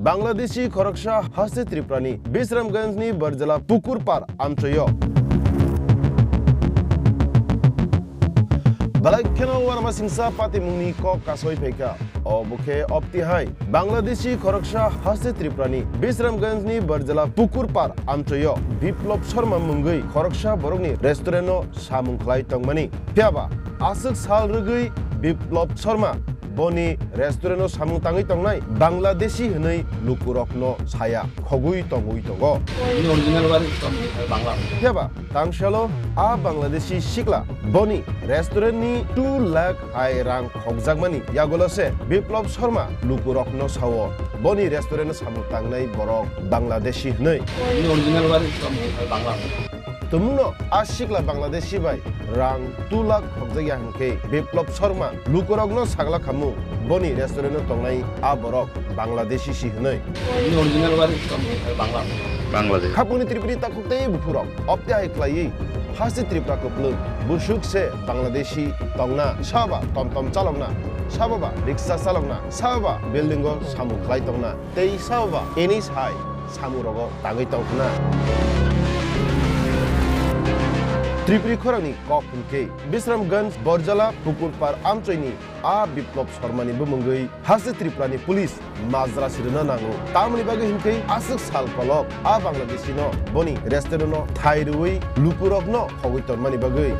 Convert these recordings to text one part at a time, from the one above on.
Bangladeshi Khorang Hase Triprani Bisramganjni Barjala Pukur Par Amchoyo Balakeno Warma Singsa Pati Muni Ko Kasoi Peka Obuke Opti Hai Bangladeshi Khorang Hase Triprani Bisramganjni Barjala Pukur Par Amchoyo Biplab Sarma Mungui Khorang Borogni Restaurant Samung Klai Tongmani Piaba Asuk Sal Rugui Biplab Sarma Boni restaurant samung tangi tongnai Bangladeshi hinui lukurokno saya khogui tongui tongo original bari bangla yaba tangshalo a Bangladeshi shikla boni restaurant ni 2 lakh rang khokjak mani yagolo se Biplab Sarma lukurokno sawo boni restaurant samung tangnai borok Bangladeshi hinui original bari bangla Tumuno ashikla Bangladeshi bai rang 2 lakh khokjak hanke Biplab Sarma lukurokno sagla khamu boni restaurant tongnai a borok Bangladeshi si hinui original bari bangla Bangladesh Khapuni Tripuri takutei bupurok opti hai klai hasi Tripura koplu busuk se Bangladeshi tongna saba tomtom chalokna sababa ricksha chalokna saba building go samu klai tongna tei saba eni sai samu rogo tangai tongna Tripuri Khorangni Kokpunke Bisramganj Borjala Pukur Par Amchoini a Biplab Sarmani bumungui hase Tripurani police Mazra Sirna nango tamni bage hinkai asuk sal kolok a Bangladeshi no boni restaurant no thairui lukurok no khogui tormani bage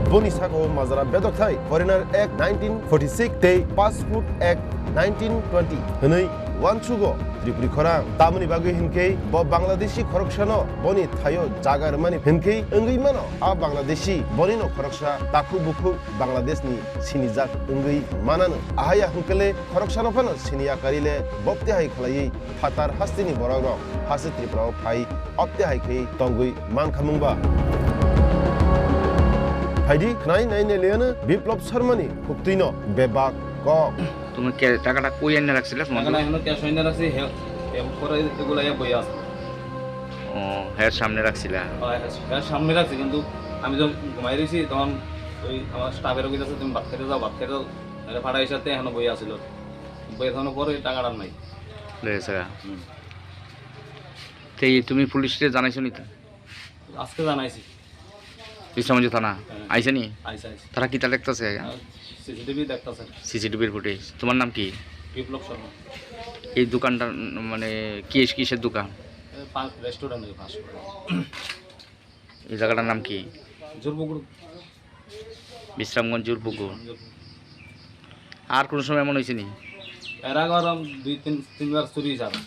boni sako Mazra bedok thai Foreigner Act 1946 te Passport Act 1920 hinai wanchugo Tripuri Khorang tamni bage hinkai bo Bangladeshi Khorang boni thayo jagar mani hinkai engui mano a Bangladeshi boni no Khorang taku buku Bangladesh ni sinijak engui manano ahaya hinkale Khorang no pano sinia karile bopti hai khlai phatar hastini borogro hase Tripura phai opti hai khei tongui man khamungba Haidi knai nai ne leana Biplab Sarmani kuktino bebak ko তুমি টাকাটা কই এনে রাখছিলে তোমার টাকাটা এখনো cash হইনা রাখছি পরে এগুলা বই আছে ও হের সামনে রাখছিলা হ্যাঁ সামনে রাখছি কিন্তু আমি যখন ঘুমাই রইছি তখন ওই আমার স্টাফের কইতাছে আছে তুমি ভাত খেতে যাও আরে ভাড়া হিসাবে এখনো বই আছিল বই এখনো পরে টাকাটা নাই লেছে তেই তুমি পুলিশে জানাইছো নি আজকে জানাইছি বিশ্রামঞ্জ থানা আইছে নি আইছে তারা কি তা দেখতাছে সিসিটিভি দেখতাছে সিসিটিভির ফুটেজ তোমার নাম কি বিপ্লব শর্মা এই দোকানটা মানে কিসের দোকান পাঁচ রেস্টুরেন্ট এই পাঁচ এই জায়গাটার নাম কি জোরপুকুর বিশ্রামগঞ্জ জোরপুকুর আর কোন সময় এমন হয়েছে নি এর আগে আরাম 2-3বার চুরি যাবে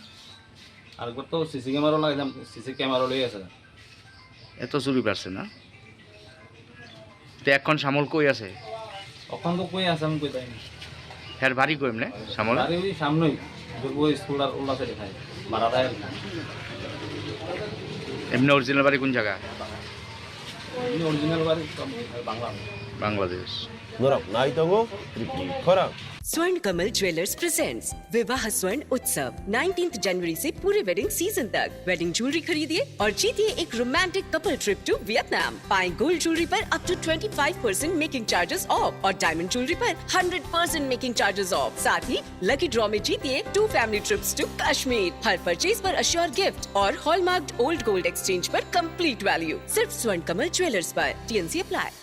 আর কত সিসি ক্যামেরা লাগাইলাম সিসি ক্যামেরা লই আছে এত চুরি পারছে না তো এখন শ্যামল কই আছে ওখান তো কই আছে আমি কই তাই না হ্যাঁ বাড়ি কই এমনে শ্যামল বাড়ি ওই সামনেই দুর্গো স্কুল আর ওলা সাইডে খায় ভাড়া দেয় এমনি অরিজিনাল বাড়ি কোন জায়গা অরিজিনাল বাড়ি Bangla Bangladesh Norok nai tongo Tripuri Khorang स्वर्ण कमल ज्वेलर्स प्रेजेंट्स विवाह स्वर्ण उत्सव 19 जनवरी से पूरे वेडिंग सीजन तक वेडिंग ज्वेलरी खरीदिए और जीतिए एक romantic couple trip to Vietnam पाएं गोल्ड ज्वेलरी पर up to 25% making charges off और डायमंड ज्वेलरी पर 100% मेकिंग चार्जेस ऑफ साथ ही लकी ड्रॉ में जीतिए 2 फैमिली ट्रिप्स टू कश्मीर हर परचेज पर अश्योर गिफ्ट और हॉलमार्क्ड ओल्ड गोल्ड एक्सचेंज पर कंप्लीट वैल्यू सिर्फ स्वर्ण कमल ज्वेलर्स पर TNC अप्लाई